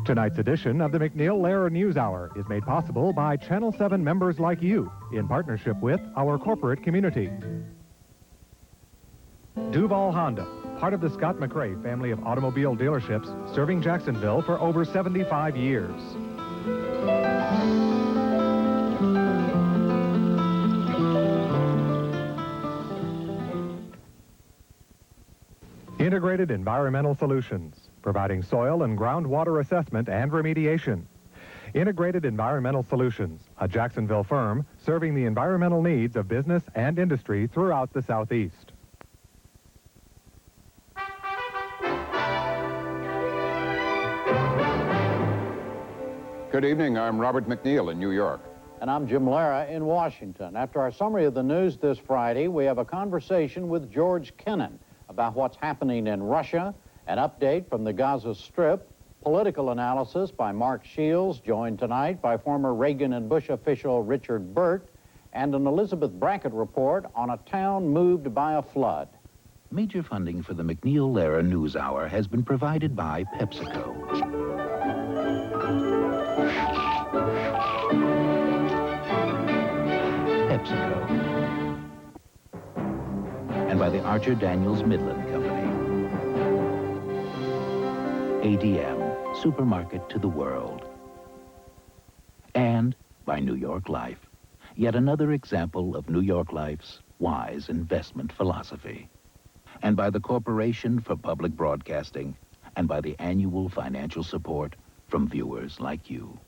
Tonight's edition of the MacNeil Lehrer NewsHour is made possible by Channel 7 members like you in partnership with our corporate community. Duval Honda, part of the Scott McRae family of automobile dealerships, serving Jacksonville for over 75 years. Integrated Environmental Solutions, providing soil and groundwater assessment and remediation. Integrated Environmental Solutions, a Jacksonville firm serving the environmental needs of business and industry throughout the Southeast. Good evening, I'm Robert MacNeil in New York. And I'm Jim Lehrer in Washington. After our summary of the news this Friday, we have a conversation with George Kennan about what's happening in Russia, an update from the Gaza Strip, political analysis by Mark Shields, joined tonight by former Reagan and Bush official Richard Burt, and an Elizabeth Brackett report on a town moved by a flood. Major funding for the MacNeil Lehrer NewsHour has been provided by PepsiCo. And by the Archer Daniels Midland Company. ADM, supermarket to the world. And by New York Life, yet another example of New York Life's wise investment philosophy. And by the Corporation for Public Broadcasting, and by the annual financial support from viewers like you.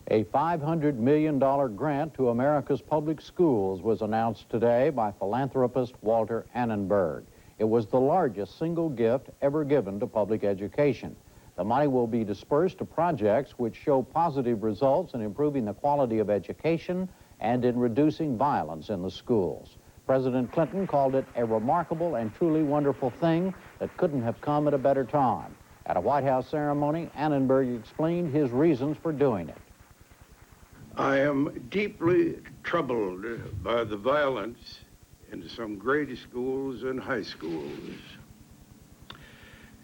A $500 million grant to America's public schools was announced today by philanthropist Walter Annenberg. It was the largest single gift ever given to public education. The money will be dispersed to projects which show positive results in improving the quality of education and in reducing violence in the schools. President Clinton called it a remarkable and truly wonderful thing that couldn't have come at a better time. At a White House ceremony, Annenberg explained his reasons for doing it. I am deeply troubled by the violence in some grade schools and high schools.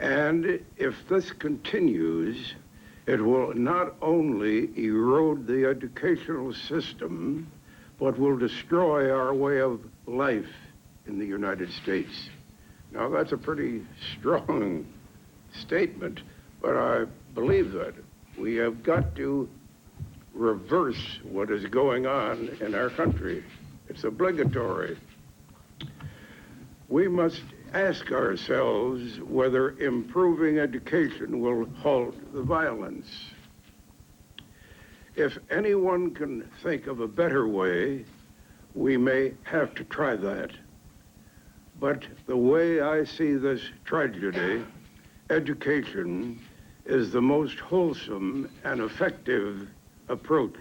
And if this continues, it will not only erode the educational system, but will destroy our way of life in the United States. Now, that's a pretty strong statement, but I believe that. We have got to reverse what is going on in our country. It's obligatory. We must ask ourselves whether improving education will halt the violence. If anyone can think of a better way, we may have to try that. But the way I see this tragedy, education is the most wholesome and effective approach.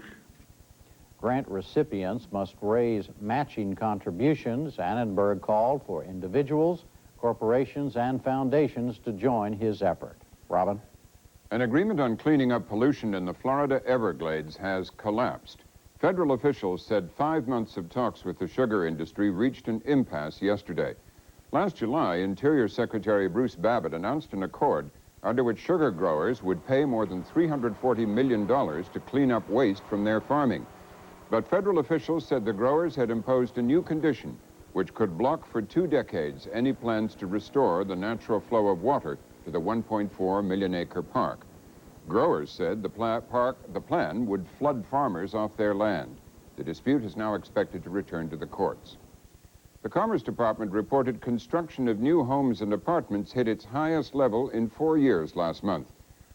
Grant recipients must raise matching contributions. Annenberg called for individuals, corporations, and foundations to join his effort. Robin? An agreement on cleaning up pollution in the Florida Everglades has collapsed. Federal officials said 5 months of talks with the sugar industry reached an impasse yesterday. Last July, Interior Secretary Bruce Babbitt announced an accord under which sugar growers would pay more than $340 million to clean up waste from their farming. But federal officials said the growers had imposed a new condition which could block for 2 decades any plans to restore the natural flow of water to the 1.4 million-acre park. Growers said the plan would flood farmers off their land. The dispute is now expected to return to the courts. The Commerce Department reported construction of new homes and apartments hit its highest level in 4 years last month.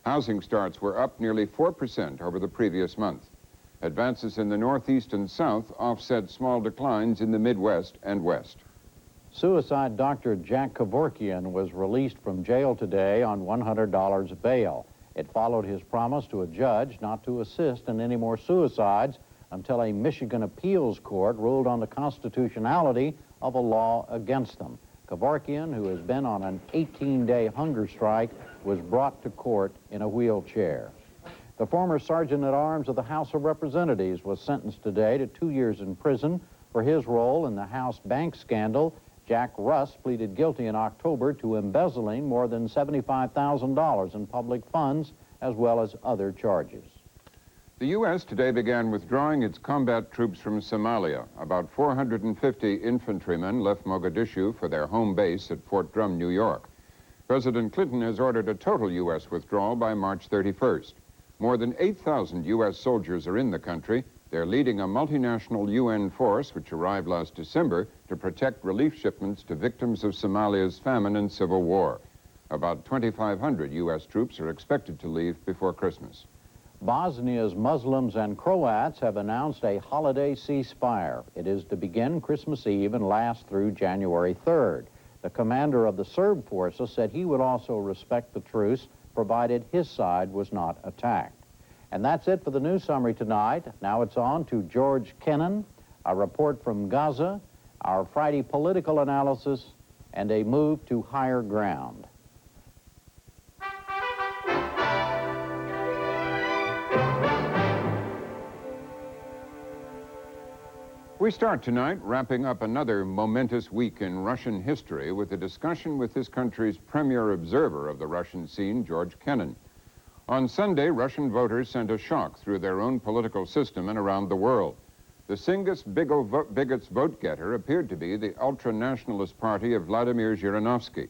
Housing starts were up nearly 4% over the previous month. Advances in the Northeast and South offset small declines in the Midwest and West. Suicide doctor Jack Kevorkian was released from jail today on $100 bail. It followed his promise to a judge not to assist in any more suicides until a Michigan appeals court ruled on the constitutionality of a law against them. Kevorkian, who has been on an 18-day hunger strike, was brought to court in a wheelchair. The former Sergeant-at-Arms of the House of Representatives was sentenced today to 2 years in prison for his role in the House bank scandal. Jack Russ pleaded guilty in October to embezzling more than $75,000 in public funds as well as other charges. The U.S. today began withdrawing its combat troops from Somalia. About 450 infantrymen left Mogadishu for their home base at Fort Drum, New York. President Clinton has ordered a total U.S. withdrawal by March 31st. More than 8,000 U.S. soldiers are in the country. They're leading a multinational UN force which arrived last December to protect relief shipments to victims of Somalia's famine and civil war. About 2,500 U.S. troops are expected to leave before Christmas. Bosnia's Muslims and Croats have announced a holiday ceasefire. It is to begin Christmas Eve and last through January 3rd. The commander of the Serb forces said he would also respect the truce, provided his side was not attacked. And that's it for the news summary tonight. Now it's on to George Kennan, a report from Gaza, our Friday political analysis, and a move to higher ground. We start tonight wrapping up another momentous week in Russian history with a discussion with this country's premier observer of the Russian scene, George Kennan. On Sunday, Russian voters sent a shock through their own political system and around the world. The biggest vote-getter appeared to be the ultra-nationalist party of Vladimir Zhirinovsky.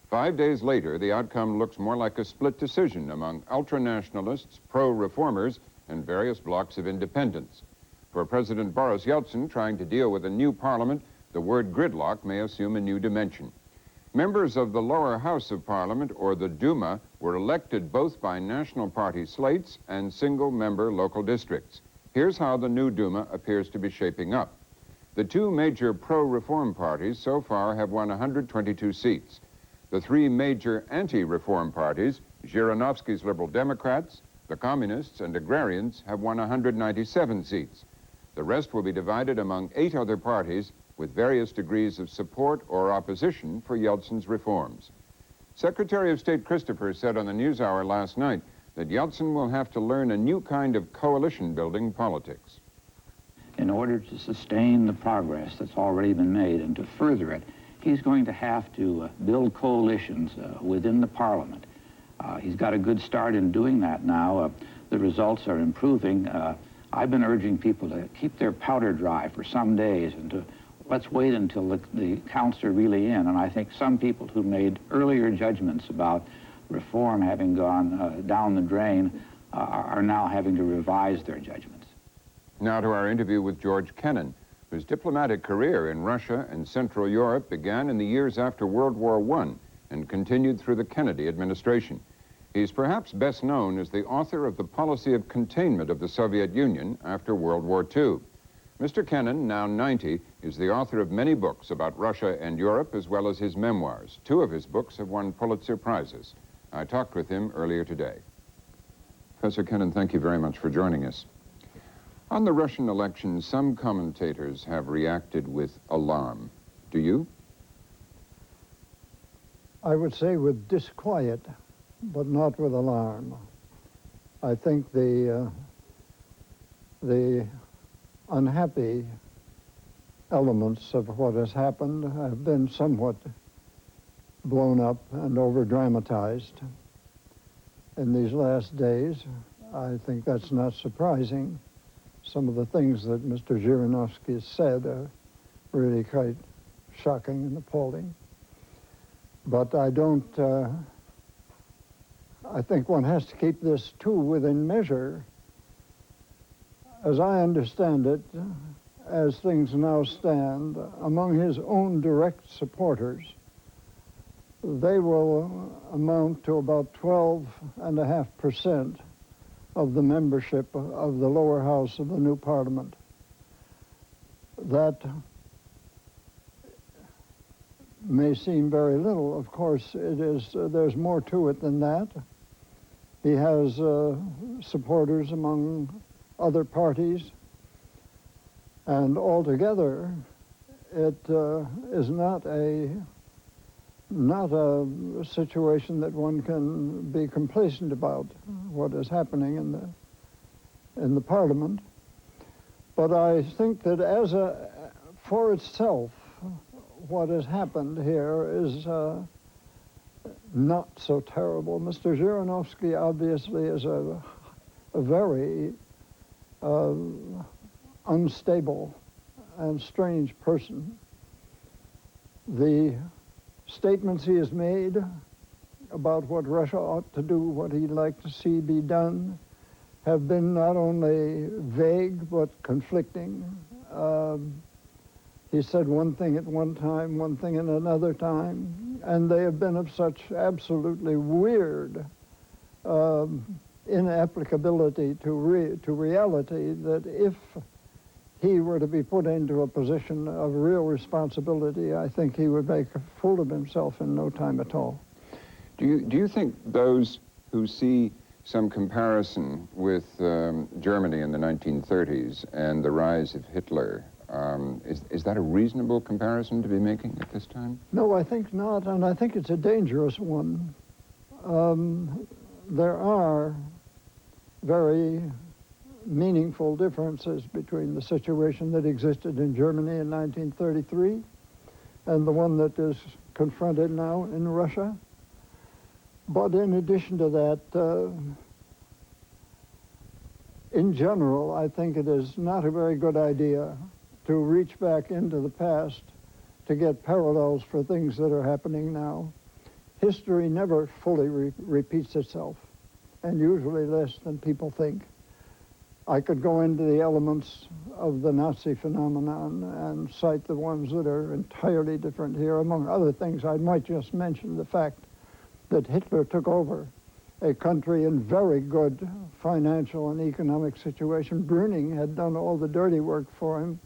5 days later, the outcome looks more like a split decision among ultra-nationalists, pro-reformers, and various blocs of independents. For President Boris Yeltsin, trying to deal with a new parliament, the word gridlock may assume a new dimension. Members of the lower house of parliament, or the Duma, were elected both by national party slates and single-member local districts. Here's how the new Duma appears to be shaping up. The two major pro-reform parties so far have won 122 seats. The three major anti-reform parties, Zhirinovsky's Liberal Democrats, the Communists, and Agrarians, have won 197 seats. The rest will be divided among 8 other parties with various degrees of support or opposition for Yeltsin's reforms. Secretary of State Christopher said on the NewsHour last night that Yeltsin will have to learn a new kind of coalition-building politics. In order to sustain the progress that's already been made and to further it, he's going to have to build coalitions within the parliament. He's got a good start in doing that now. The results are improving. I've been urging people to keep their powder dry for some days and to let's wait until the counts are really in. And I think some people who made earlier judgments about reform having gone down the drain are now having to revise their judgments. Now to our interview with George Kennan, whose diplomatic career in Russia and Central Europe began in the years after World War I and continued through the Kennedy administration. He's perhaps best known as the author of the policy of containment of the Soviet Union after World War II. Mr. Kennan, now 90, is the author of many books about Russia and Europe, as well as his memoirs. 2 of his books have won Pulitzer Prizes. I talked with him earlier today. Professor Kennan, thank you very much for joining us. On the Russian election, some commentators have reacted with alarm. Do you? I would say with disquiet, but not with alarm. I think the unhappy elements of what has happened have been somewhat blown up and over-dramatized in these last days. I think that's not surprising. Some of the things that Mr. Zhirinovsky said are really quite shocking and appalling. But I think one has to keep this, too, within measure. As I understand it, as things now stand, among his own direct supporters, they will amount to about 12.5% of the membership of the lower house of the new parliament. That may seem very little. Of course, it is. There's more to it than that. He has supporters among other parties, and altogether, it is not a situation that one can be complacent about what is happening in the parliament. But I think that for itself, what has happened here is not so terrible. Mr. Zhirinovsky obviously is a very unstable and strange person. The statements he has made about what Russia ought to do, what he'd like to see be done, have been not only vague but conflicting. He said one thing at one time, one thing at another time, and they have been of such absolutely weird inapplicability to reality that if he were to be put into a position of real responsibility, I think he would make a fool of himself in no time at all. Do you think those who see some comparison with Germany in the 1930s and the rise of Hitler, is that a reasonable comparison to be making at this time? No, I think not, and I think it's a dangerous one. There are very meaningful differences between the situation that existed in Germany in 1933 and the one that is confronted now in Russia. But in addition to that, in general, I think it is not a very good idea to reach back into the past to get parallels for things that are happening now. History never fully repeats itself, and usually less than people think. I could go into the elements of the Nazi phenomenon and cite the ones that are entirely different here. Among other things, I might just mention the fact that Hitler took over a country in very good financial and economic situation. Brüning had done all the dirty work for him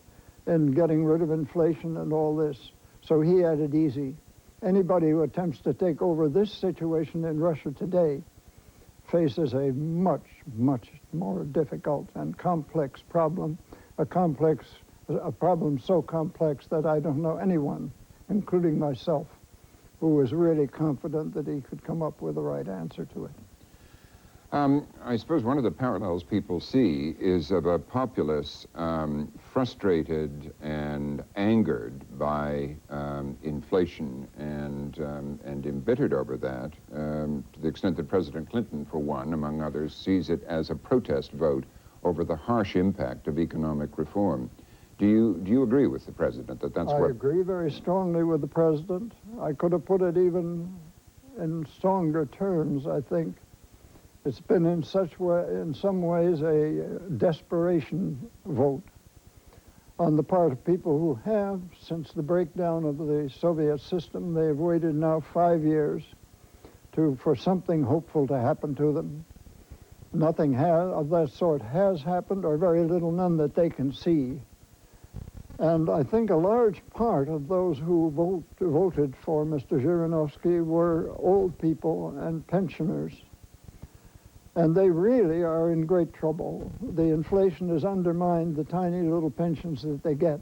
in getting rid of inflation and all this, so he had it easy. Anybody who attempts to take over this situation in Russia today faces a much, much more difficult and complex problem, a problem so complex that I don't know anyone, including myself, who was really confident that he could come up with the right answer to it. I suppose one of the parallels people see is of a populace frustrated and angered by inflation and embittered over that, to the extent that President Clinton, for one, among others, sees it as a protest vote over the harsh impact of economic reform. Do you agree with the president that that's what... I agree very strongly with the president. I could have put it even in stronger terms, I think. It's been in some ways a desperation vote on the part of people who have, since the breakdown of the Soviet system, they've waited now 5 years for something hopeful to happen to them. Nothing of that sort has happened, or very little, none that they can see. And I think a large part of those who voted for Mr. Zhirinovsky were old people and pensioners. And they really are in great trouble. The inflation has undermined the tiny little pensions that they get.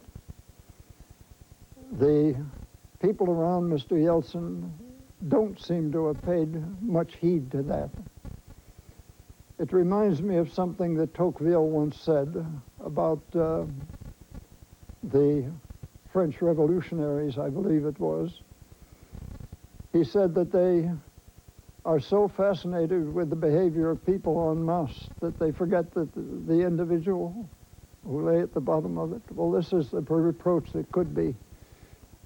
The people around Mr. Yeltsin don't seem to have paid much heed to that. It reminds me of something that Tocqueville once said about the French revolutionaries, I believe it was. He said that they are so fascinated with the behavior of people en masse that they forget that the individual who lay at the bottom of it. Well, this is the reproach that could be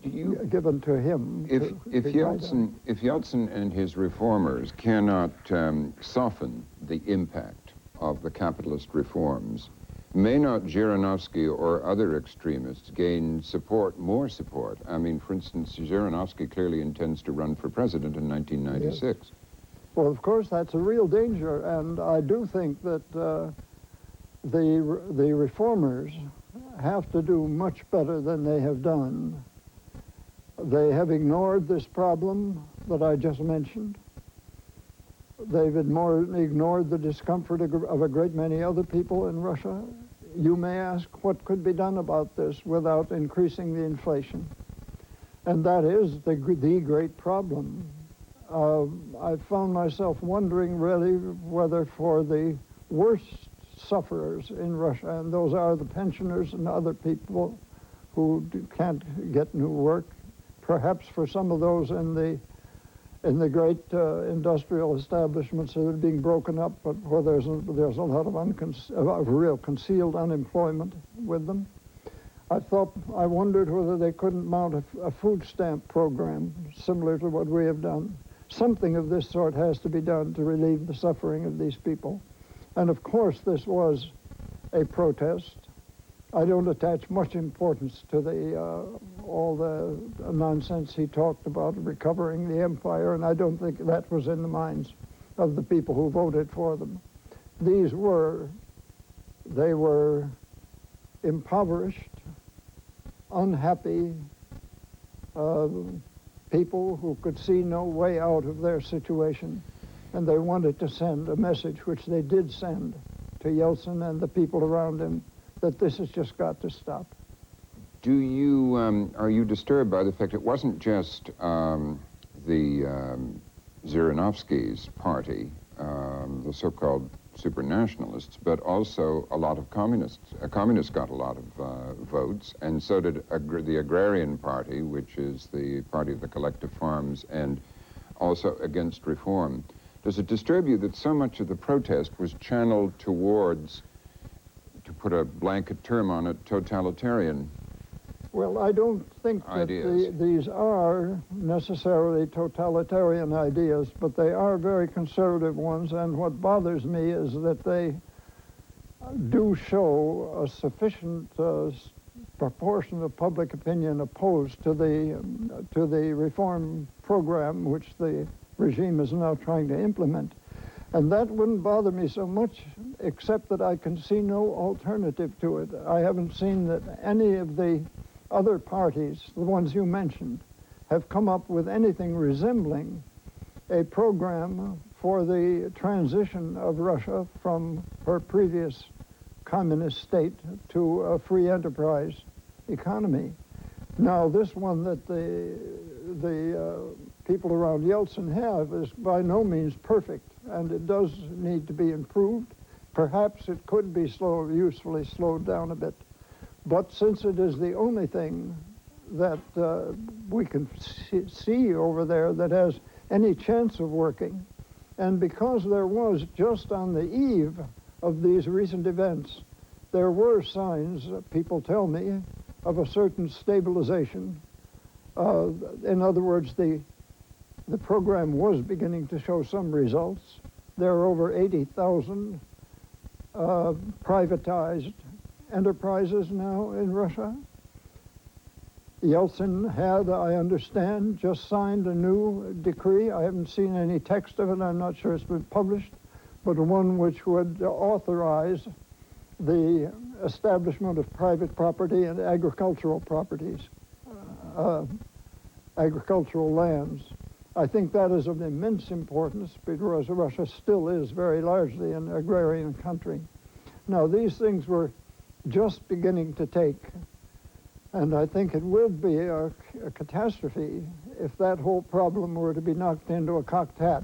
given to him. If Yeltsin and his reformers cannot soften the impact of the capitalist reforms, may not Zhirinovsky or other extremists gain more support? I mean, for instance, Zhirinovsky clearly intends to run for president in 1996. Yes. Well, of course, that's a real danger, and I do think that the reformers have to do much better than they have done. They have ignored this problem that I just mentioned. They've ignored the discomfort of a great many other people in Russia. You may ask what could be done about this without increasing the inflation. And that is the great problem. I found myself wondering really whether for the worst sufferers in Russia, and those are the pensioners and other people who can't get new work, perhaps for some of those in the in the great industrial establishments that are being broken up, but where there's a lot of real concealed unemployment with them. I wondered whether they couldn't mount a food stamp program similar to what we have done. Something of this sort has to be done to relieve the suffering of these people. And of course, this was a protest. I don't attach much importance to all the nonsense he talked about recovering the empire, and I don't think that was in the minds of the people who voted for them. They were impoverished, unhappy people who could see no way out of their situation, and they wanted to send a message, which they did send to Yeltsin and the people around him, that this has just got to stop. Are you disturbed by the fact it wasn't just the Zhirinovsky's party, the so-called supranationalists, but also a lot of communists. Communists got a lot of votes, and so did the Agrarian Party, which is the party of the collective farms, and also against reform. Does it disturb you that so much of the protest was channeled towards, to put a blanket term on it, totalitarian? Well, I don't think that these are necessarily totalitarian ideas, but they are very conservative ones, and what bothers me is that they do show a sufficient proportion of public opinion opposed to the reform program which the regime is now trying to implement. And that wouldn't bother me so much, except that I can see no alternative to it. I haven't seen that any of the other parties, the ones you mentioned, have come up with anything resembling a program for the transition of Russia from her previous communist state to a free enterprise economy. Now, this one that the people around Yeltsin have is by no means perfect, and it does need to be improved. Perhaps it could be usefully slowed down a bit. But since it is the only thing that we can see over there that has any chance of working, and because there was, just on the eve of these recent events, there were signs, people tell me, of a certain stabilization. In other words, the program was beginning to show some results. There are over 80,000 privatized enterprises now in Russia. Yeltsin had, I understand, just signed a new decree. I haven't seen any text of it. I'm not sure it's been published, but one which would authorize the establishment of private property and agricultural properties, agricultural lands. I think that is of immense importance because Russia still is very largely an agrarian country. Now, these things were just beginning to take, and I think it would be a catastrophe if that whole problem were to be knocked into a cocked hat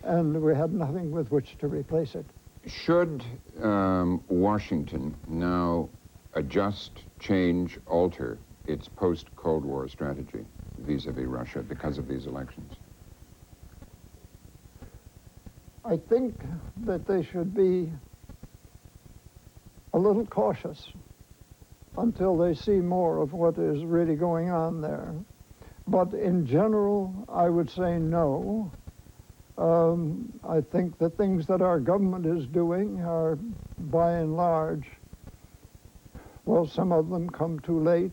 and we had nothing with which to replace it. Should Washington now adjust, change, alter its post-Cold War strategy vis-a-vis Russia because of these elections? I think that they should be a little cautious until they see more of what is really going on there. But in general, I would say no. I think the things that our government is doing are, by and large, well, some of them come too late.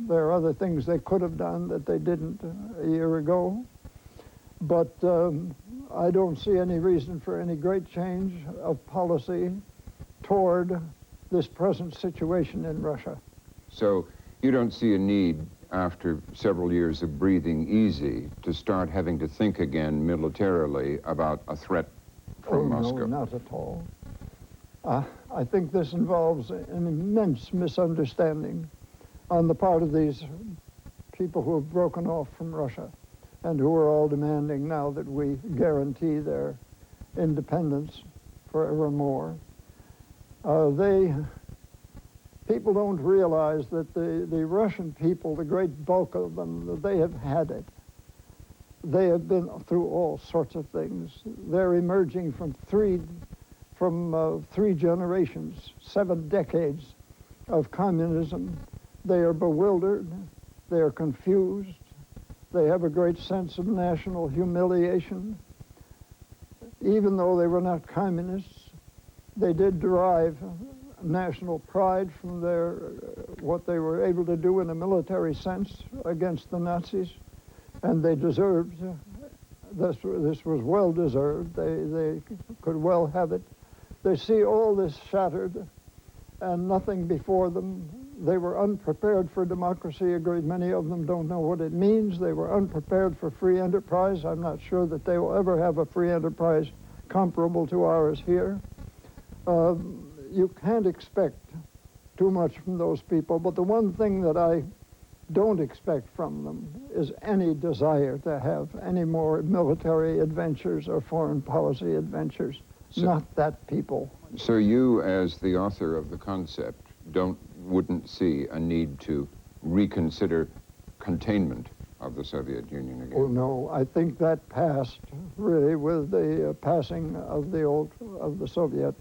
There are other things they could have done that they didn't a year ago. But I don't see any reason for any great change of policy toward this present situation in Russia. So you don't see a need, after several years of breathing easy, to start having to think again militarily about a threat from Moscow? No, not at all. I think this involves an immense misunderstanding on the part of these people who have broken off from Russia and who are all demanding now that we guarantee their independence forevermore. People don't realize that the Russian people, the great bulk of them, they have had it. They have been through all sorts of things. They're emerging from three generations, 7 decades of communism. They are bewildered. They are confused. They have a great sense of national humiliation. Even though they were not communists, they did derive national pride from what they were able to do in a military sense against the Nazis, and they deserved, this was well deserved. They could well have it. They see all this shattered and nothing before them. They were unprepared for democracy. A great many of them don't know what it means. They were unprepared for free enterprise. I'm not sure that they will ever have a free enterprise comparable to ours here. You can't expect too much from those people, but the one thing that I don't expect from them is any desire to have any more military adventures or foreign policy adventures. Not that people. So you, as the author of the concept, wouldn't see a need to reconsider containment of the Soviet Union again? Oh, no. I think that passed, really, with the passing of the Soviet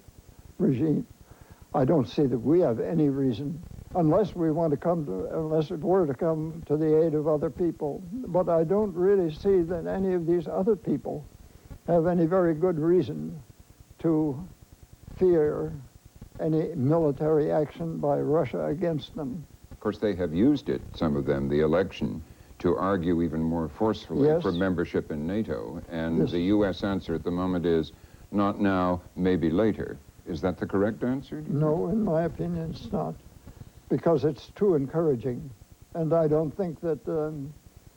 regime. I don't see that we have any reason, unless it were to come to the aid of other people. But I don't really see that any of these other people have any very good reason to fear any military action by Russia against them. Of course, they have used it, some of them, the election, to argue even more forcefully for membership in NATO. And the U.S. answer at the moment is, not now, maybe later. Is that the correct answer? No, in my opinion, it's not, because it's too encouraging. And I don't think that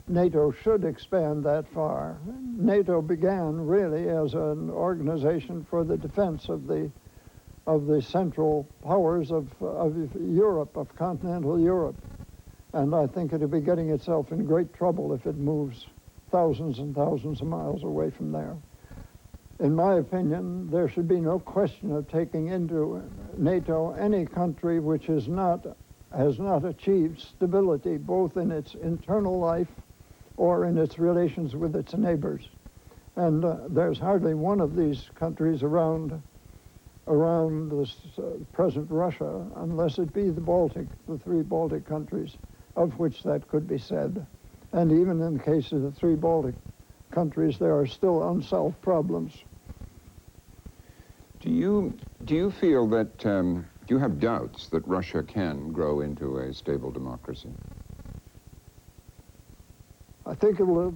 NATO should expand that far. NATO began really as an organization for the defense of the central powers of Europe, of continental Europe. And I think it'll be getting itself in great trouble if it moves thousands and thousands of miles away from there. In my opinion, there should be no question of taking into NATO any country which has not achieved stability, both in its internal life or in its relations with its neighbors. And there's hardly one of these countries around this present Russia, unless it be the 3 Baltic countries, of which that could be said. And even in the case of the 3 Baltic countries, there are still unsolved problems. Do you feel that, do you have doubts that Russia can grow into a stable democracy? I think it will.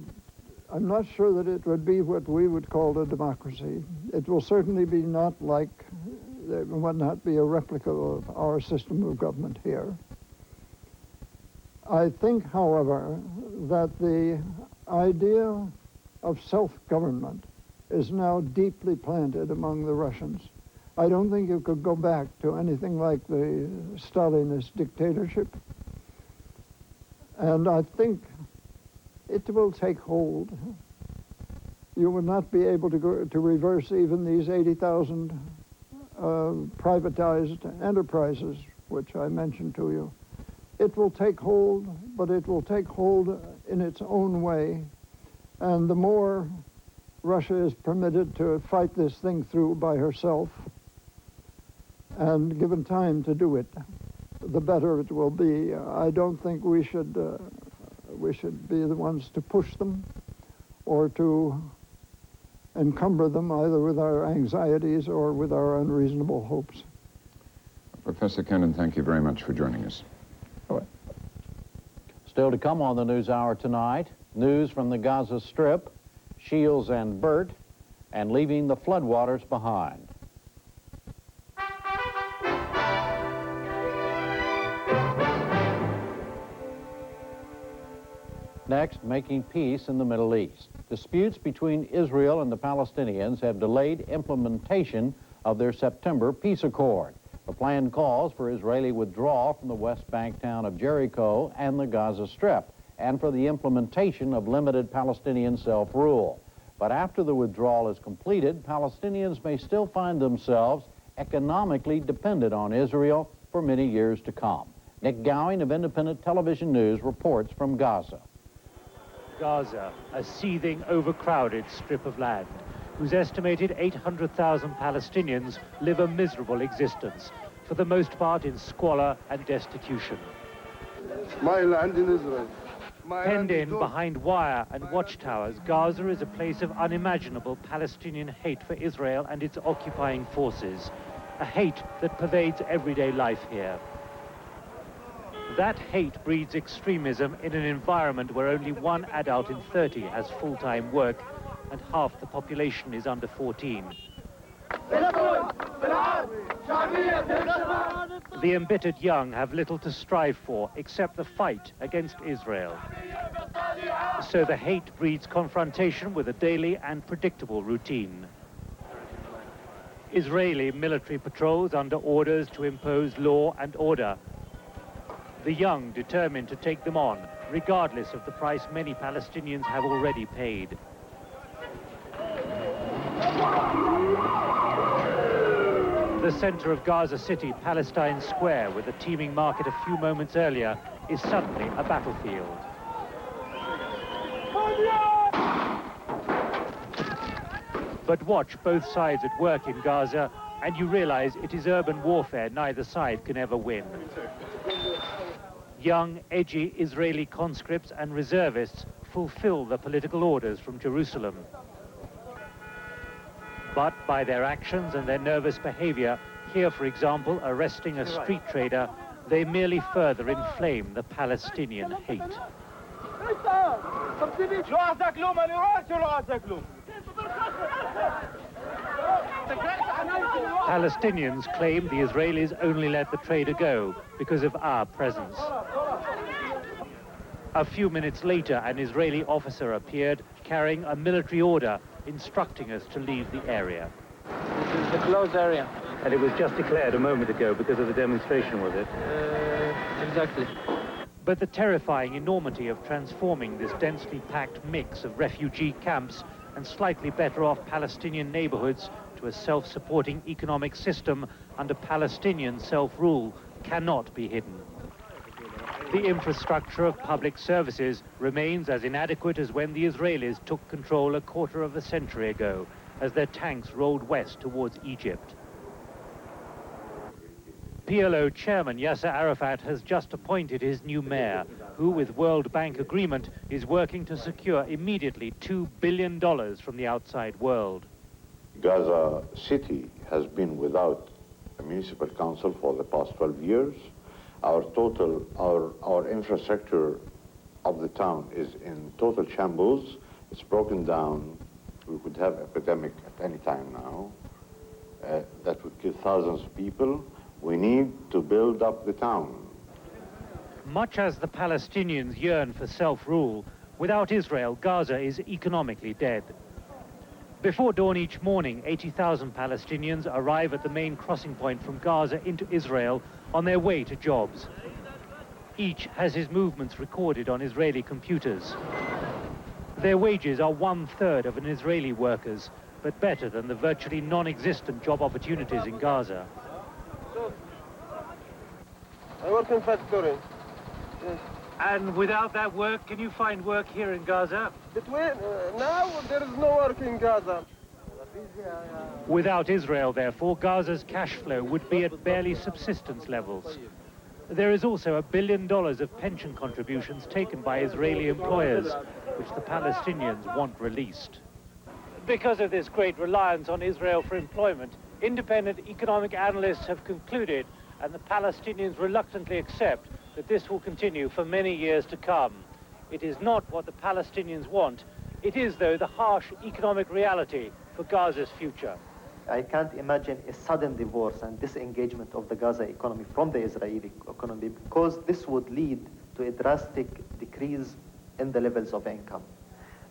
I'm not sure that it would be what we would call a democracy. It will certainly be not like, it would not be a replica of our system of government here. I think, however, that the idea of self-government is now deeply planted among the Russians. I don't think you could go back to anything like the Stalinist dictatorship. And I think it will take hold. You will not be able to reverse even these 80,000 privatized enterprises, which I mentioned to you. It will take hold, but it will take hold in its own way. And the more Russia is permitted to fight this thing through by herself and given time to do it, the better it will be. I don't think we should be the ones to push them or to encumber them either with our anxieties or with our unreasonable hopes. Professor Kennan, thank you very much for joining us. Still to come on the NewsHour tonight, news from the Gaza Strip, Shields and Burt, and leaving the floodwaters behind. Next, making peace in the Middle East. Disputes between Israel and the Palestinians have delayed implementation of their September peace accord. The plan calls for Israeli withdrawal from the West Bank town of Jericho and the Gaza Strip, and for the implementation of limited Palestinian self-rule. But after the withdrawal is completed, Palestinians may still find themselves economically dependent on Israel for many years to come. Nick Gowing of Independent Television News reports from Gaza. Gaza, a seething, overcrowded strip of land, whose estimated 800,000 Palestinians live a miserable existence, for the most part in squalor and destitution. My land in Israel. Penned in behind wire and watchtowers, Gaza is a place of unimaginable Palestinian hate for Israel and its occupying forces, a hate that pervades everyday life here. That hate breeds extremism in an environment where only 1 adult in 30 has full-time work and half the population is under 14. The embittered young have little to strive for except the fight against Israel. So the hate breeds confrontation with a daily and predictable routine. Israeli military patrols under orders to impose law and order. The young determined to take them on, regardless of the price many Palestinians have already paid. The center of Gaza City, Palestine Square, with a teeming market a few moments earlier, is suddenly a battlefield. But watch both sides at work in Gaza, and you realize it is urban warfare neither side can ever win. Young, edgy Israeli conscripts and reservists fulfill the political orders from Jerusalem. But by their actions and their nervous behavior, here, for example, arresting a street trader, they merely further inflame the Palestinian hate. Palestinians claim the Israelis only let the trader go because of our presence. A few minutes later, an Israeli officer appeared carrying a military order instructing us to leave the area. This is the closed area. And it was just declared a moment ago because of the demonstration, was it? Exactly. But the terrifying enormity of transforming this densely packed mix of refugee camps and slightly better off Palestinian neighborhoods to a self-supporting economic system under Palestinian self-rule cannot be hidden. The infrastructure of public services remains as inadequate as when the Israelis took control a quarter of a century ago, as their tanks rolled west towards Egypt. PLO chairman Yasser Arafat has just appointed his new mayor, who, with World Bank agreement, is working to secure immediately $2 billion from the outside world. Gaza City has been without a municipal council for the past 12 years. Our infrastructure of the town is in total shambles. It's broken down. We could have an epidemic at any time now. That would kill thousands of people. We need to build up the town. Much as the Palestinians yearn for self-rule, without Israel, Gaza is economically dead. Before dawn each morning, 80,000 Palestinians arrive at the main crossing point from Gaza into Israel on their way to jobs. Each has his movements recorded on Israeli computers. Their wages are 1/3 of an Israeli worker's, but better than the virtually non-existent job opportunities in Gaza. I work in factory. Yes. And without that work, can you find work here in Gaza? Now there is no work in Gaza. Without Israel, therefore, Gaza's cash flow would be at barely subsistence levels. There is also $1 billion of pension contributions taken by Israeli employers, which the Palestinians want released. Because of this great reliance on Israel for employment, independent economic analysts have concluded, and the Palestinians reluctantly accept, that this will continue for many years to come. It is not what the Palestinians want. It is, though, the harsh economic reality for Gaza's future. I can't imagine a sudden divorce and disengagement of the Gaza economy from the Israeli economy, because this would lead to a drastic decrease in the levels of income.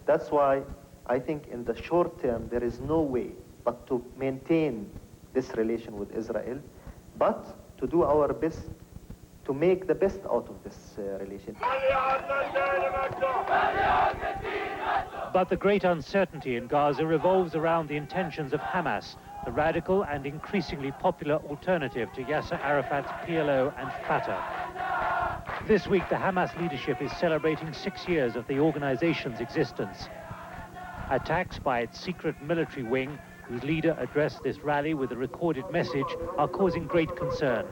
That's why I think in the short term there is no way but to maintain this relation with Israel, but to do our best to make the best out of this relation. But the great uncertainty in Gaza revolves around the intentions of Hamas, the radical and increasingly popular alternative to Yasser Arafat's PLO and Fatah. This week, the Hamas leadership is celebrating 6 years of the organization's existence. Attacks by its secret military wing, whose leader addressed this rally with a recorded message, are causing great concern.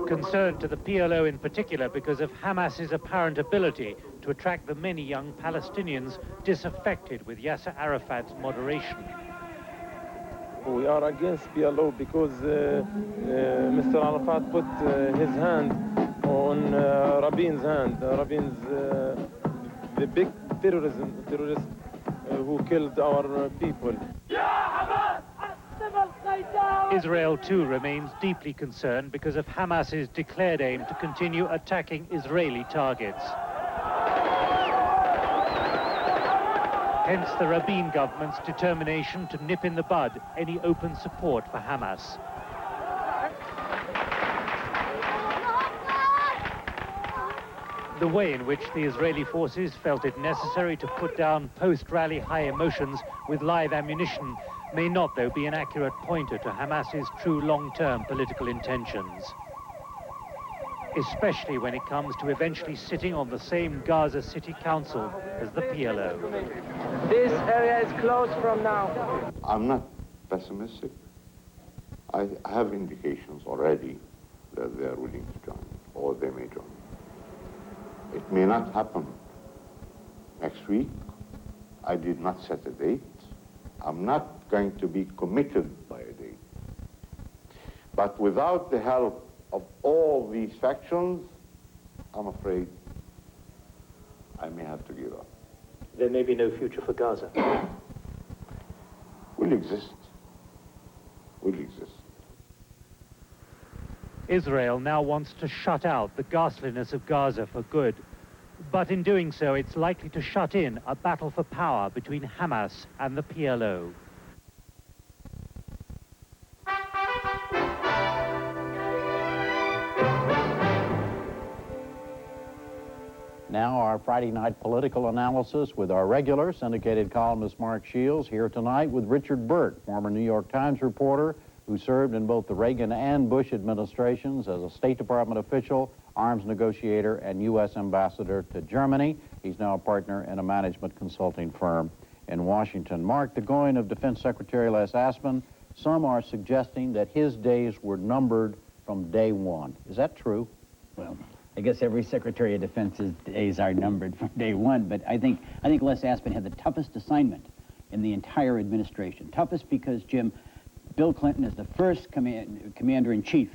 Concern to the PLO in particular because of Hamas's apparent ability to attract the many young Palestinians disaffected with Yasser Arafat's moderation. We are against PLO because Mr. Arafat put his hand on Rabin's hand. Rabin's the big terrorist who killed our people. Israel, too, remains deeply concerned because of Hamas's declared aim to continue attacking Israeli targets. Hence the Rabin government's determination to nip in the bud any open support for Hamas. The way in which the Israeli forces felt it necessary to put down post-rally high emotions with live ammunition may not, though, be an accurate pointer to Hamas's true long-term political intentions, especially when it comes to eventually sitting on the same Gaza City Council as the PLO. This area is closed from now. I'm not pessimistic. I have indications already that they are willing to join, or they may join. It may not happen next week. I did not set a date. I'm not going to be committed by a date. But without the help of all these factions, I'm afraid I may have to give up. There may be no future for Gaza. Will exist. Will exist. Israel now wants to shut out the ghastliness of Gaza for good. But in doing so, it's likely to shut in a battle for power between Hamas and the PLO. Now our Friday night political analysis with our regular syndicated columnist Mark Shields, here tonight with Richard Burt, former New York Times reporter who served in both the Reagan and Bush administrations as a State Department official, arms negotiator, and U.S. ambassador to Germany. He's now a partner in a management consulting firm in Washington. Mark, the going of Defense Secretary Les Aspin, some are suggesting that his days were numbered from day one. Is that true? Well, I guess every Secretary of Defense's days are numbered from day one, but I think Les Aspin had the toughest assignment in the entire administration. Toughest because, Jim, Bill Clinton is the first commander-in-chief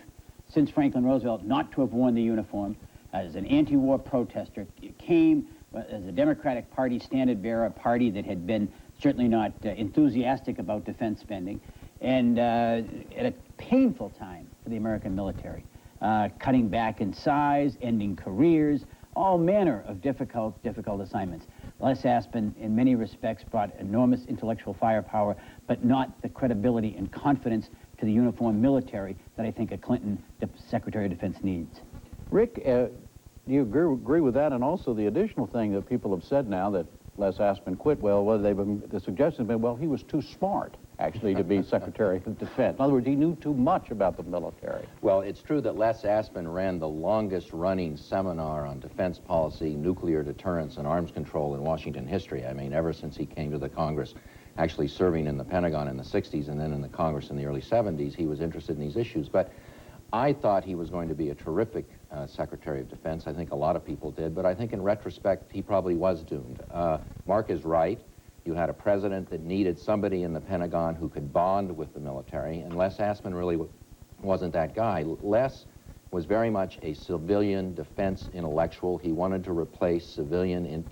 since Franklin Roosevelt not to have worn the uniform. As an anti-war protester, came as a Democratic Party standard-bearer, a party that had been certainly not enthusiastic about defense spending, and at a painful time for the American military, cutting back in size, ending careers, all manner of difficult assignments. Les Aspin, in many respects, brought enormous intellectual firepower, but not the credibility and confidence to the uniformed military that I think a Clinton Secretary of Defense needs. Rick, do you agree with that? And also the additional thing that people have said now that Les Aspin quit, well, the suggestion has been, well, he was too smart, actually, to be Secretary of Defense. In other words, he knew too much about the military. Well, it's true that Les Aspin ran the longest-running seminar on defense policy, nuclear deterrence, and arms control in Washington history. I mean, ever since he came to the Congress, actually serving in the Pentagon in the 60s and then in the Congress in the early 70s, he was interested in these issues. But I thought he was going to be a terrific Secretary of Defense. I think a lot of people did, but I think in retrospect, he probably was doomed. Mark is right. You had a president that needed somebody in the Pentagon who could bond with the military, and Les Aspin really wasn't that guy. Les was very much a civilian defense intellectual. He wanted to replace civilian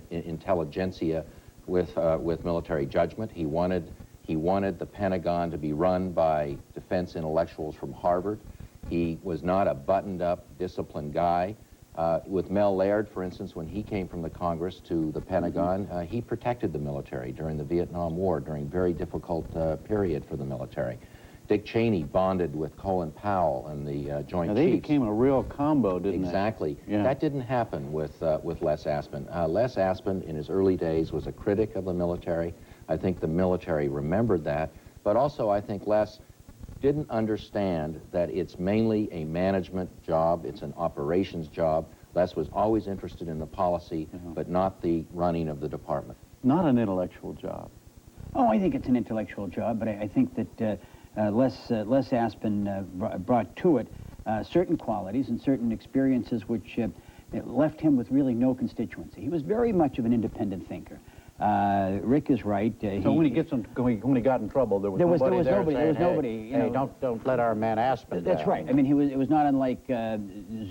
intelligentsia with military judgment. He wanted the Pentagon to be run by defense intellectuals from Harvard. He was not a buttoned-up, disciplined guy. With Mel Laird, for instance, when he came from the Congress to the Pentagon, he protected the military during the Vietnam War, during a very difficult period for the military. Dick Cheney bonded with Colin Powell and the Joint Chiefs. They became a real combo, didn't they? Exactly. Yeah. That didn't happen with Les Aspin. Les Aspin, in his early days, was a critic of the military. I think the military remembered that. But also, I think Les didn't understand that it's mainly a management job, it's an operations job. Les was always interested in the policy, but not the running of the department. Not an intellectual job. Oh, I think it's an intellectual job, but I think that Les Aspin brought to it certain qualities and certain experiences which left him with really no constituency. He was very much of an independent thinker. Rick is right. So when he got in trouble, there was nobody. Hey, don't let our man Aspin That's down. right. I mean, it was not unlike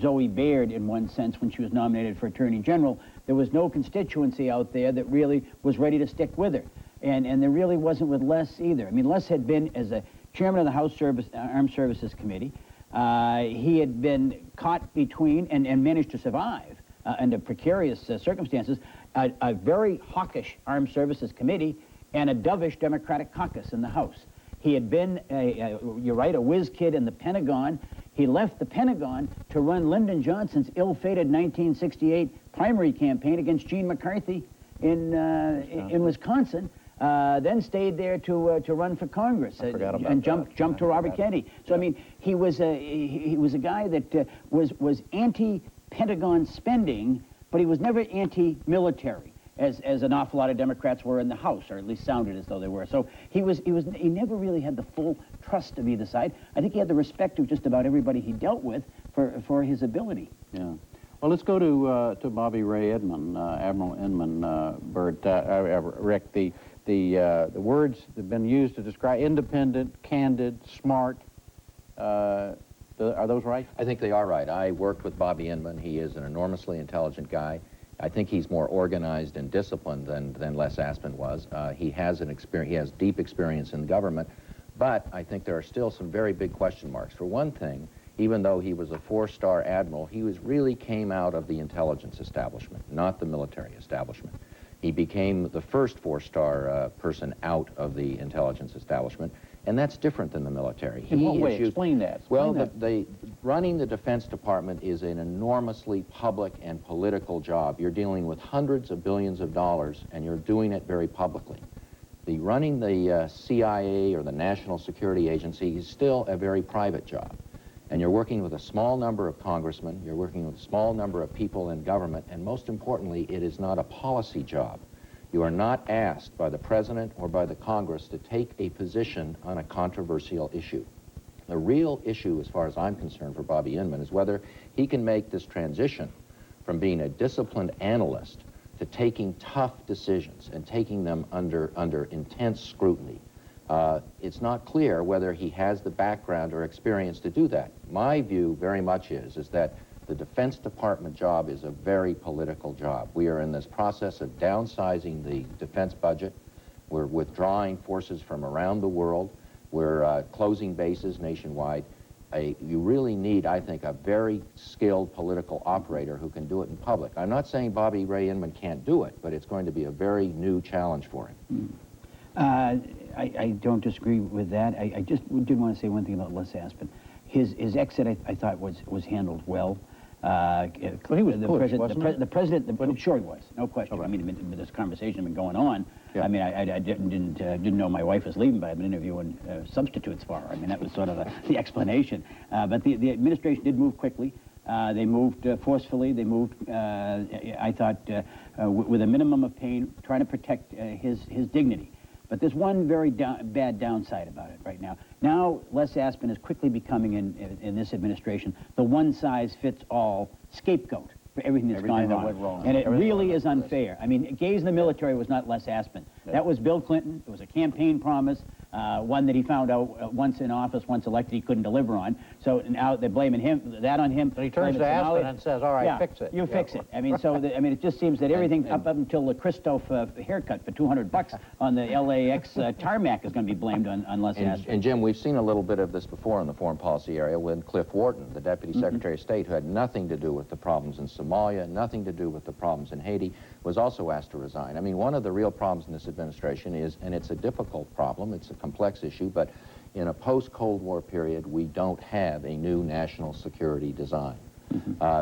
Zoe Baird in one sense when she was nominated for Attorney General. There was no constituency out there that really was ready to stick with her. And there really wasn't with Les either. I mean, Les had been, as a chairman of the House Armed Services Committee, he had been caught between and managed to survive under precarious circumstances, a very hawkish Armed Services Committee and a dovish Democratic caucus in the House. He had been, you're right, a whiz kid in the Pentagon. He left the Pentagon to run Lyndon Johnson's ill-fated 1968 primary campaign against Gene McCarthy in Wisconsin. Then stayed there to run for Congress and jumped to Robert Kennedy. So I mean, he was a guy that was anti-Pentagon spending, but he was never anti-military, as an awful lot of Democrats were in the House, or at least sounded as though they were. So he never really had the full trust of either side. I think he had the respect of just about everybody he dealt with for his ability. Yeah. Well, let's go to Bobby Ray Inman, Admiral Inman, Burt, Rick. The words that have been used to describe independent, candid, smart, are those right? I think they are right. I worked with Bobby Inman. He is an enormously intelligent guy. I think he's more organized and disciplined than Les Aspin was. He has deep experience in government, but I think there are still some very big question marks. For one thing, even though he was a four-star admiral, he really came out of the intelligence establishment, not the military establishment. He became the first four-star person out of the intelligence establishment, and that's different than the military. In what way? Explain that. Running the Defense Department is an enormously public and political job. You're dealing with hundreds of billions of dollars, and you're doing it very publicly. Running the CIA or the National Security Agency is still a very private job. And you're working with a small number of congressmen, you're working with a small number of people in government, and most importantly, it is not a policy job. You are not asked by the President or by the Congress to take a position on a controversial issue. The real issue, as far as I'm concerned, for Bobby Inman is whether he can make this transition from being a disciplined analyst to taking tough decisions and taking them under intense scrutiny. It's not clear whether he has the background or experience to do that. My view very much is that the Defense Department job is a very political job. We are in this process of downsizing the defense budget. We're withdrawing forces from around the world. We're closing bases nationwide. You really need, I think, a very skilled political operator who can do it in public. I'm not saying Bobby Ray Inman can't do it, but it's going to be a very new challenge for him. I don't disagree with that. I just did want to say one thing about Les Aspin. His exit, I thought, was handled well. He was the president. Sure, he was. No question. I mean, this conversation had been going on. Yeah. I mean, I didn't know my wife was leaving, but I've been interviewing substitutes for her. I mean, that was sort of the explanation. But the administration did move quickly. They moved forcefully. They moved, I thought, with a minimum of pain, trying to protect his dignity. But there's one very bad downside about it right now. Now, Les Aspin is quickly becoming, in this administration, the one-size-fits-all scapegoat for everything that's gone wrong. And it really is unfair. I mean, gays in the military was not Les Aspin. That was Bill Clinton. It was a campaign promise, one that he found out once in office, once elected, he couldn't deliver on. So now they're blaming him, that on him. But he turns to Aspin and says, all right, fix it. You fix it. I mean, so, it just seems that everything up until the Christoph haircut for $200 on the LAX tarmac is going to be blamed on Les Aspin. And Jim, we've seen a little bit of this before in the foreign policy area when Cliff Wharton, the Deputy Secretary of State, who had nothing to do with the problems in Somalia, nothing to do with the problems in Haiti, was also asked to resign. I mean, one of the real problems in this administration is, and it's a difficult problem, it's a complex issue, but in a post-Cold War period, we don't have a new national security design.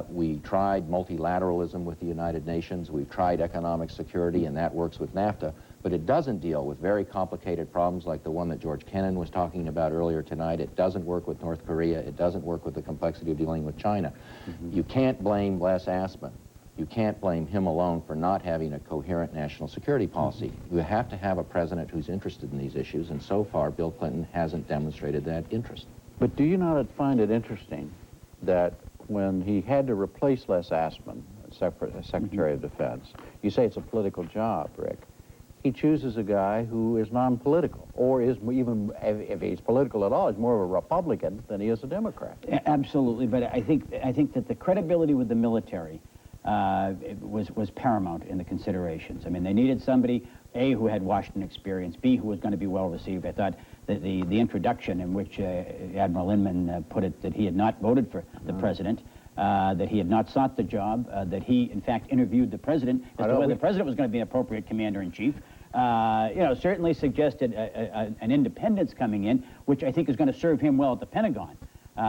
We tried multilateralism with the United Nations, we've tried economic security, and that works with NAFTA, but it doesn't deal with very complicated problems like the one that George Kennan was talking about earlier tonight. It doesn't work with North Korea. It doesn't work with the complexity of dealing with China. You can't blame Les Aspin. You can't blame him alone for not having a coherent national security policy. You have to have a president who's interested in these issues, and so far, Bill Clinton hasn't demonstrated that interest. But do you not find it interesting that when he had to replace Les Aspin, Secretary of Defense, you say it's a political job, Rick, he chooses a guy who is non-political, or is even, if he's political at all, is more of a Republican than he is a Democrat. Absolutely, but I think that the credibility with the military was paramount in the considerations. I mean, they needed somebody, A, who had Washington experience, B, who was going to be well received. I thought that the introduction in which Admiral Inman put it that he had not voted for the president, that he had not sought the job, that he, in fact, interviewed the president as to whether the president was going to be an appropriate commander-in-chief, you know, certainly suggested an independence coming in, which I think is going to serve him well at the Pentagon. You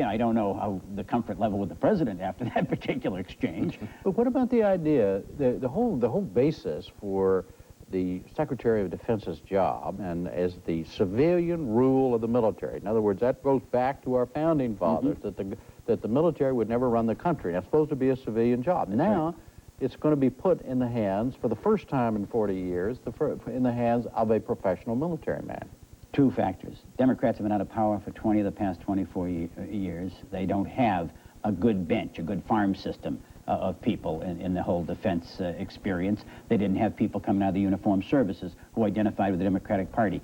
know, I don't know how the comfort level with the president after that particular exchange. But what about the idea, the whole basis for the Secretary of Defense's job and as the civilian rule of the military? In other words, that goes back to our founding fathers, that the military would never run the country. That's supposed to be a civilian job. Now, it's going to be put in the hands, for the first time in 40 years, in the hands of a professional military man. Two factors. Democrats have been out of power for 20 of the past 24 years. They don't have a good bench, a good farm system of people in the whole defense experience. They didn't have people coming out of the uniformed services who identified with the Democratic Party.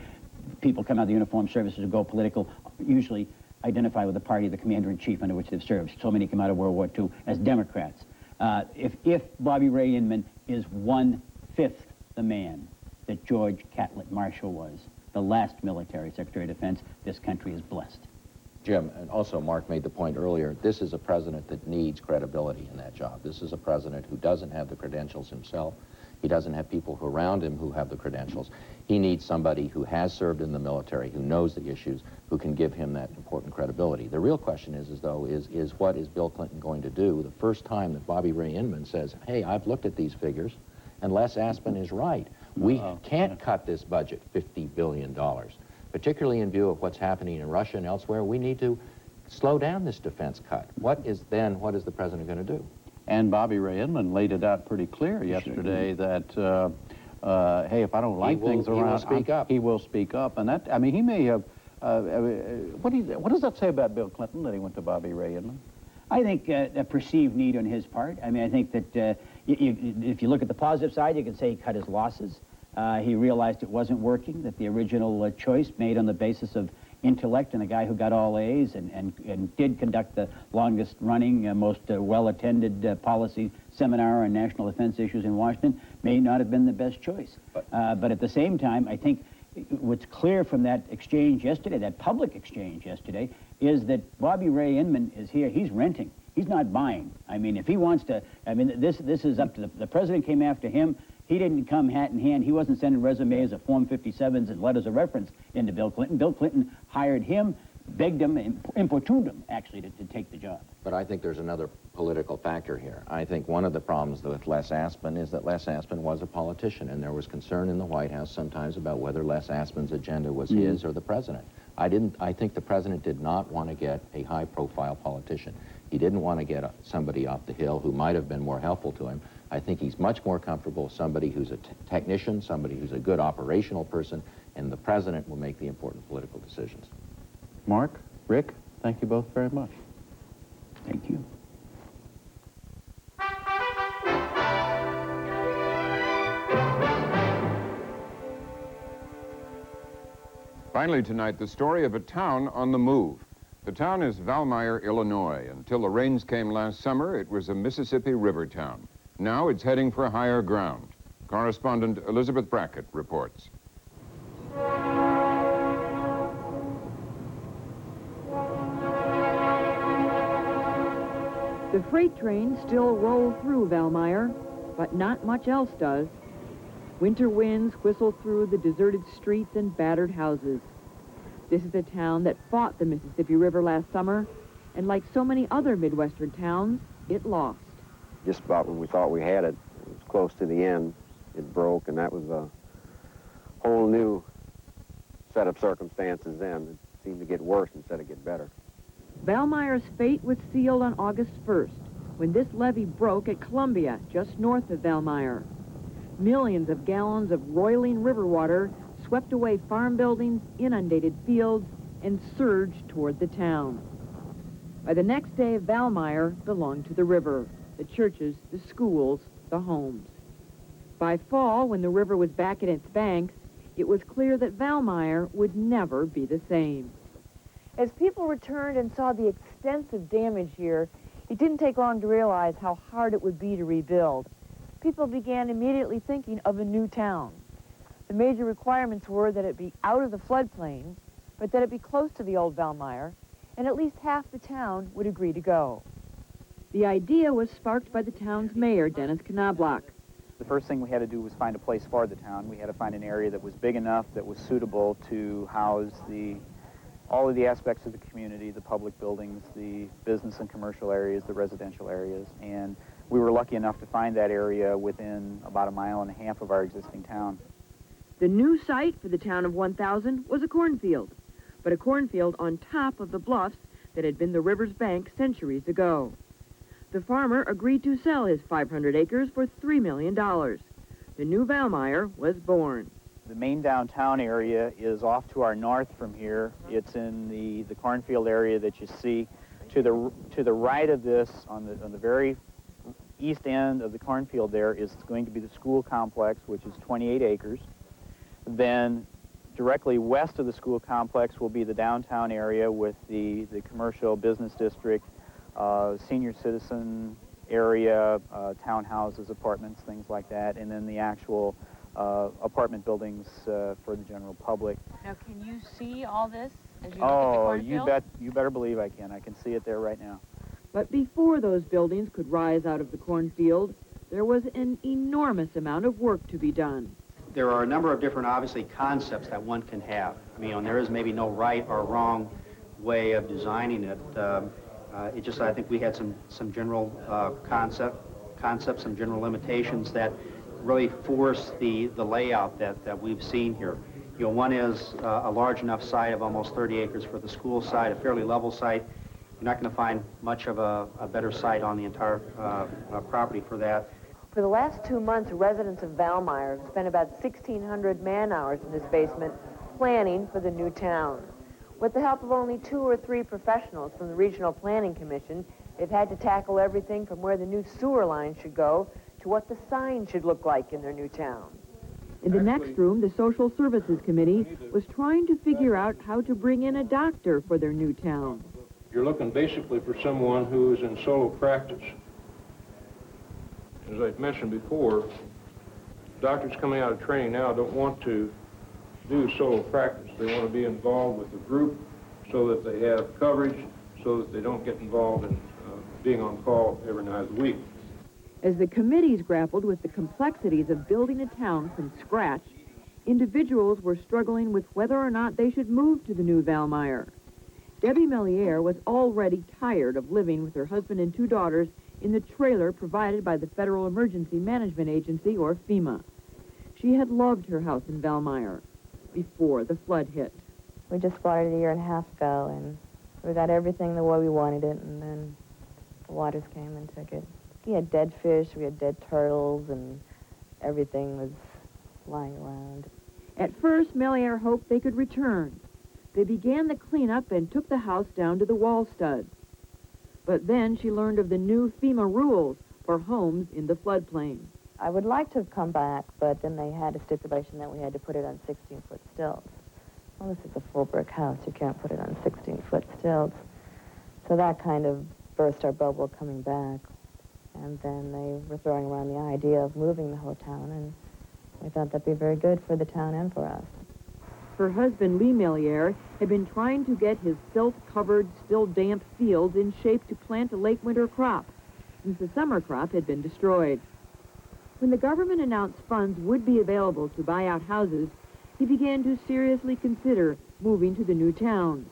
People come out of the uniformed services who go political usually identify with the party of the commander-in-chief under which they've served. So many come out of World War II as Democrats. If Bobby Ray Inman is 1/5 the man that George Catlett Marshall was, the last military Secretary of Defense, this country is blessed. Jim, and also Mark made the point earlier, this is a president that needs credibility in that job. This is a president who doesn't have the credentials himself. He doesn't have people around him who have the credentials. He needs somebody who has served in the military, who knows the issues, who can give him that important credibility. The real question is what is Bill Clinton going to do the first time that Bobby Ray Inman says, hey, I've looked at these figures, and Les Aspin is right. We can't cut this budget $50 billion. Particularly in view of what's happening in Russia and elsewhere, we need to slow down this defense cut. What is the president going to do? And Bobby Ray Inman laid it out pretty clear yesterday that, hey, if I don't like things around, he will speak up. And that, I mean, he may have, what does that say about Bill Clinton that he went to Bobby Ray Inman? I think a perceived need on his part. I mean, I think that if you look at the positive side, you can say he cut his losses. He realized it wasn't working, that the original choice made on the basis of intellect and a guy who got all A's and did conduct the longest running, most well-attended policy seminar on national defense issues in Washington may not have been the best choice. But at the same time, I think what's clear from that exchange yesterday, that public exchange yesterday, is that Bobby Ray Inman is here. He's renting. He's not buying. I mean, if he wants to, I mean, this is up to the president came after him. He didn't come hat in hand. He wasn't sending resumes of Form 57s and letters of reference into Bill Clinton. Bill Clinton hired him, begged him, importuned him, actually, to take the job. But I think there's another political factor here. I think one of the problems with Les Aspin is that Les Aspin was a politician, and there was concern in the White House sometimes about whether Les Aspin's agenda was his or the president. I think the president did not want to get a high-profile politician. He didn't want to get somebody off the Hill who might have been more helpful to him. I think he's much more comfortable with somebody who's a technician, somebody who's a good operational person, and the president will make the important political decisions. Mark, Rick, thank you both very much. Thank you. Finally tonight, the story of a town on the move. The town is Valmeyer, Illinois. Until the rains came last summer, it was a Mississippi River town. Now it's heading for higher ground. Correspondent Elizabeth Brackett reports. The freight trains still roll through Valmeyer, but not much else does. Winter winds whistle through the deserted streets and battered houses. This is a town that fought the Mississippi River last summer, and like so many other Midwestern towns, it lost. Just about when we thought we had it, it was close to the end, it broke, and that was whole new set of circumstances then. It seemed to get worse instead of get better. Valmeyer's fate was sealed on August 1st, when this levee broke at Columbia, just north of Valmeyer. Millions of gallons of roiling river water swept away farm buildings, inundated fields, and surged toward the town. By the next day, Valmeyer belonged to the river, the churches, the schools, the homes. By fall, when the river was back in its banks, it was clear that Valmeyer would never be the same. As people returned and saw the extensive damage here, it didn't take long to realize how hard it would be to rebuild. People began immediately thinking of a new town. The major requirements were that it be out of the floodplain, but that it be close to the old Valmeyer, and at least half the town would agree to go. The idea was sparked by the town's mayor, Dennis Knobloch. The first thing we had to do was find a place for the town. We had to find an area that was big enough, that was suitable to house all of the aspects of the community, the public buildings, the business and commercial areas, the residential areas, and we were lucky enough to find that area within about 1.5 miles of our existing town. The new site for the town of 1,000 was a cornfield, but a cornfield on top of the bluffs that had been the river's bank centuries ago. The farmer agreed to sell his 500 acres for $3 million. The new Valmeyer was born. The main downtown area is off to our north from here. It's in the cornfield area that you see. To the right of this, on the very east end of the cornfield there, is going to be the school complex, which is 28 acres. Then directly west of the school complex will be the downtown area with the commercial business district, senior citizen area, townhouses, apartments, things like that, and then the actual apartment buildings for the general public. Now, can you see all this as you look at the cornfield? You better believe I can. I can see it there right now. But before those buildings could rise out of the cornfield, there was an enormous amount of work to be done. There are a number of different, obviously, concepts that one can have. I mean, there is maybe no right or wrong way of designing it. It just, I think we had some general concepts, some general limitations that really force the layout that we've seen here. You know, one is a large enough site of almost 30 acres for the school site, a fairly level site. You're not going to find much of a better site on the entire property for that. For the last 2 months, residents of Valmeyer have spent about 1,600 man-hours in this basement planning for the new town. With the help of only 2 or 3 professionals from the Regional Planning Commission, they've had to tackle everything from where the new sewer line should go to what the sign should look like in their new town. In the next room, the Social Services Committee was trying to figure out how to bring in a doctor for their new town. You're looking basically for someone who is in solo practice. As I've mentioned before, doctors coming out of training now don't want to do solo practice. They want to be involved with the group so that they have coverage, so that they don't get involved in being on call every night of the week. As the committees grappled with the complexities of building a town from scratch, individuals were struggling with whether or not they should move to the new Valmeyer. Debbie Mellier was already tired of living with her husband and 2 daughters in the trailer provided by the Federal Emergency Management Agency, or FEMA. She had loved her house in Valmeyer before the flood hit. We just bought it 1.5 years ago, and we got everything the way we wanted it, and then the waters came and took it. We had dead fish, we had dead turtles, and everything was lying around. At first, Mellier hoped they could return. They began the cleanup and took the house down to the wall studs. But then she learned of the new FEMA rules for homes in the floodplain. I would like to have come back, but then they had a stipulation that we had to put it on 16-foot stilts. Well, this is a full brick house. You can't put it on 16-foot stilts. So that kind of burst our bubble coming back. And then they were throwing around the idea of moving the whole town, and we thought that'd be very good for the town and for us. Her husband, Lee Mellier, had been trying to get his silt-covered, still damp fields in shape to plant a late-winter crop, since the summer crop had been destroyed. When the government announced funds would be available to buy out houses, he began to seriously consider moving to the new town,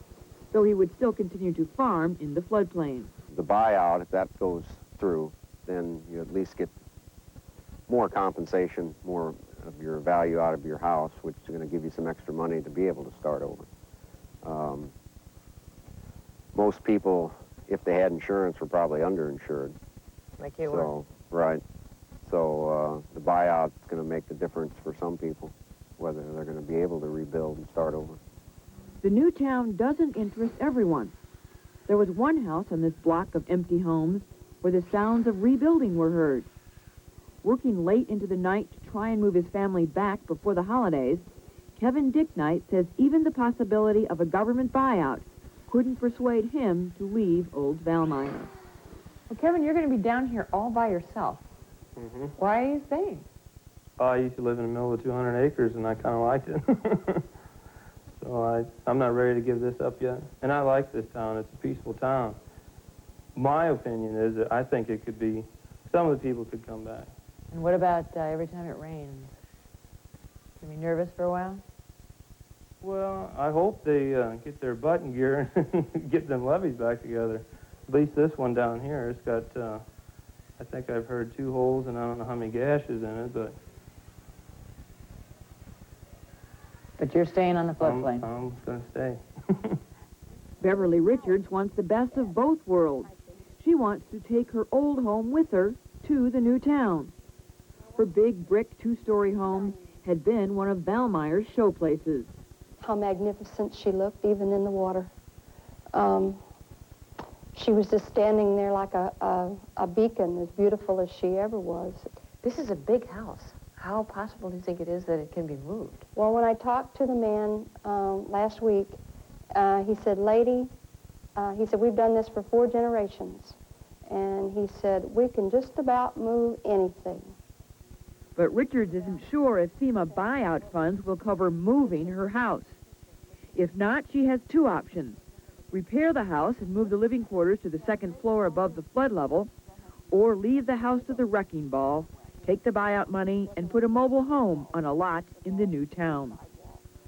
though he would still continue to farm in the floodplain. The buyout, if that goes through, then you at least get more compensation, more of your value out of your house, which is going to give you some extra money to be able to start over. Most people, if they had insurance, were probably underinsured. Like you were. Right. So the buyout's going to make the difference for some people, whether they're going to be able to rebuild and start over. The new town doesn't interest everyone. There was one house on this block of empty homes where the sounds of rebuilding were heard. Working late into the night to try and move his family back before the holidays, Kevin Dicknight says even the possibility of a government buyout couldn't persuade him to leave Old Valmeyer. Well, Kevin, you're going to be down here all by yourself. Mm-hmm. Why are you staying? I used to live in the middle of 200 acres, and I kind of liked it. So I'm not ready to give this up yet. And I like this town. It's a peaceful town. My opinion is that I think it could be, some of the people could come back. And what about every time it rains? You be nervous for a while? Well, I hope they get their butt in gear and get them levees back together. At least this one down here, it's got, I think I've heard 2 holes, and I don't know how many gashes in it, but... But you're staying on the floodplain. I'm going to stay. Beverly Richards wants the best of both worlds. She wants to take her old home with her to the new town. Her big brick 2-story home had been one of Valmeyer's showplaces. How magnificent she looked, even in the water. She was just standing there like a beacon, as beautiful as she ever was. This is a big house. How possible do you think it is that it can be moved? Well, when I talked to the man last week, he said, lady, he said, we've done this for 4 generations. And he said, we can just about move anything. But Richards isn't sure if FEMA buyout funds will cover moving her house. If not, she has 2 options. Repair the house and move the living quarters to the 2nd floor above the flood level, or leave the house to the wrecking ball, take the buyout money, and put a mobile home on a lot in the new town.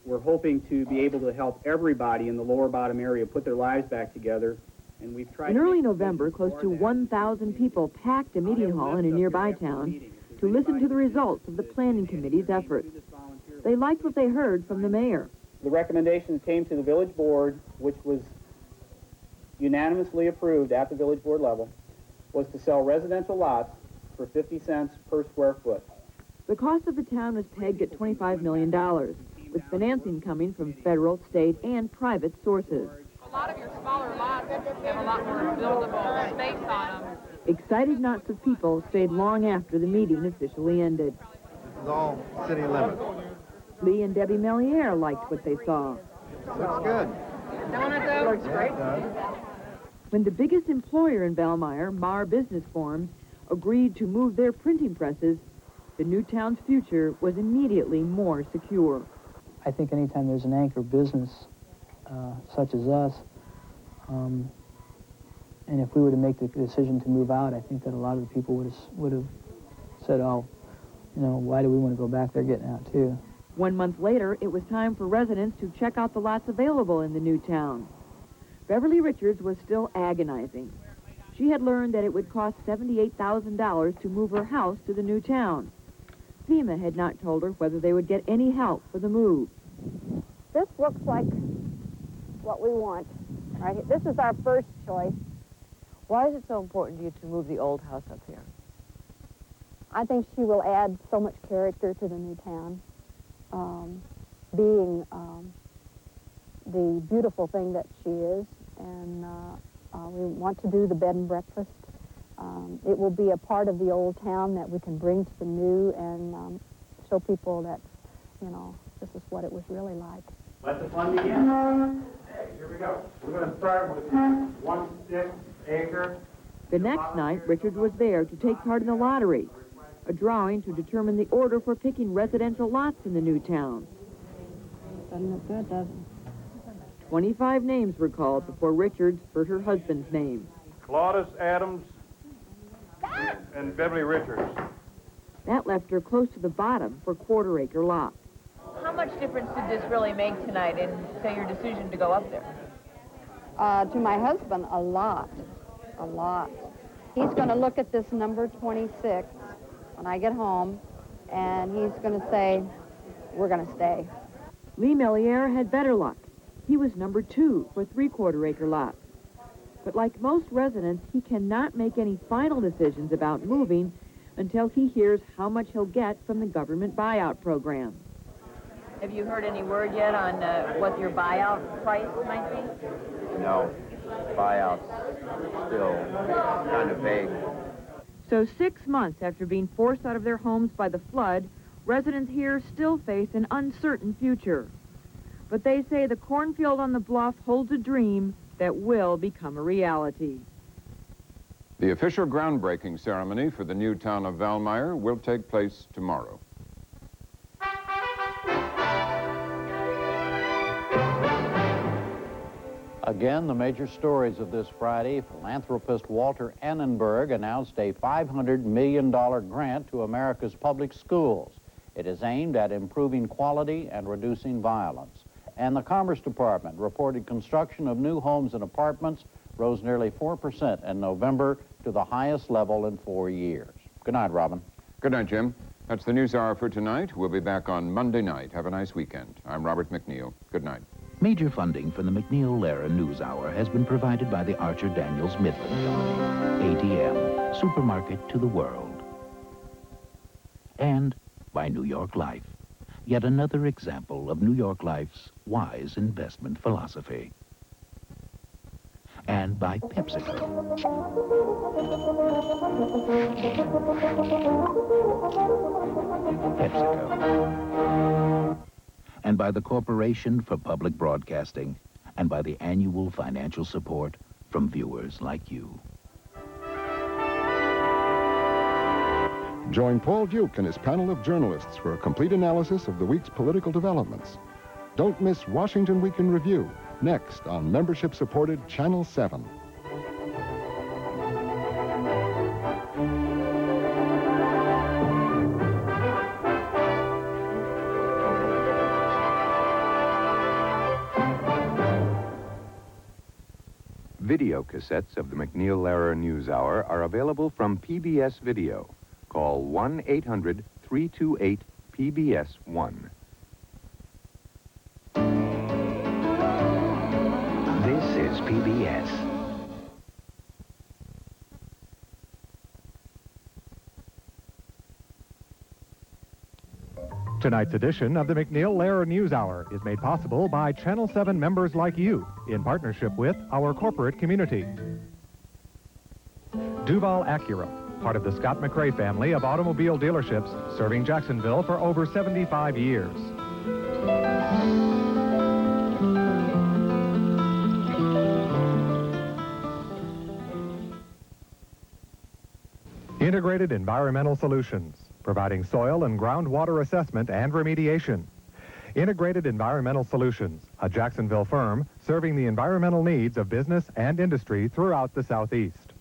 We're hoping to be able to help everybody in the lower bottom area put their lives back together, and we've tried... In early November, close to 1,000 people packed a meeting hall in a nearby town to listen to the results of the planning committee's efforts. They liked what they heard from the mayor. The recommendations came to the village board, which was unanimously approved at the village board level, was to sell residential lots for 50 cents per square foot. The cost of the town was pegged at $25 million, with financing coming from federal, state, and private sources. A lot of your smaller lots have a lot more buildable space on them. Excited knots of people stayed long after the meeting officially ended. This is all city limits. Lee and Debbie Meliere liked what they saw. Looks good. Don't it though? Looks great. When the biggest employer in Valmeyer, Mar Business Forms, agreed to move their printing presses, the new town's future was immediately more secure. I think anytime there's an anchor business such as us, and if we were to make the decision to move out, I think that a lot of the people would have said, oh, you know, why do we want to go back? They're getting out too. 1 month later, it was time for residents to check out the lots available in the new town. Beverly Richards was still agonizing. She had learned that it would cost $78,000 to move her house to the new town. FEMA had not told her whether they would get any help for the move. This looks like what we want. Right? This is our first choice. Why is it so important to you to move the old house up here? I think she will add so much character to the new town, being the beautiful thing that she is, and we want to do the bed and breakfast. It will be a part of the old town that we can bring to the new and show people that, you know, this is what it was really like. Let the fun begin. Hey, here we go. We're going to start with 1/6 acre. The next night, Richard was there to take part in the lottery, a drawing to determine the order for picking residential lots in the new town. Doesn't look good, does it? 25 names were called before Richards heard her husband's name. Claudius Adams and Beverly Richards. That left her close to the bottom for quarter-acre lots. How much difference did this really make tonight in, say, your decision to go up there? To my husband, a lot. A lot. He's going to look at this number 26 when I get home, and he's going to say, we're going to stay. Lee Meliere had better luck. He was number 2 for 3/4-acre lots. But like most residents, he cannot make any final decisions about moving until he hears how much he'll get from the government buyout program. Have you heard any word yet on what your buyout price might be? No, buyout's still kind of vague. So 6 months after being forced out of their homes by the flood, residents here still face an uncertain future. But they say the cornfield on the bluff holds a dream that will become a reality. The official groundbreaking ceremony for the new town of Valmeyer will take place tomorrow. Again, the major stories of this Friday. Philanthropist Walter Annenberg announced a $500 million grant to America's public schools. It is aimed at improving quality and reducing violence. And the Commerce Department reported construction of new homes and apartments rose nearly 4% in November to the highest level in 4 years. Good night, Robin. Good night, Jim. That's the News Hour for tonight. We'll be back on Monday night. Have a nice weekend. I'm Robert MacNeil. Good night. Major funding for the MacNeil-Lehrer NewsHour has been provided by the Archer Daniels Midland Company, ATM, supermarket to the world. And by New York Life, yet another example of New York Life's wise investment philosophy. And by PepsiCo. PepsiCo. And by the Corporation for Public Broadcasting, and by the annual financial support from viewers like you. Join Paul Duke and his panel of journalists for a complete analysis of the week's political developments. Don't miss Washington Week in Review, next on membership-supported Channel 7. Video cassettes of the MacNeil-Lehrer NewsHour are available from PBS Video. Call 1-800-328-PBS-1. This is PBS. Tonight's edition of the MacNeil-Lehrer NewsHour is made possible by Channel 7 members like you in partnership with our corporate community. Duval Acura, part of the Scott McRae family of automobile dealerships serving Jacksonville for over 75 years. Integrated Environmental Solutions, providing soil and groundwater assessment and remediation. Integrated Environmental Solutions, a Jacksonville firm serving the environmental needs of business and industry throughout the Southeast.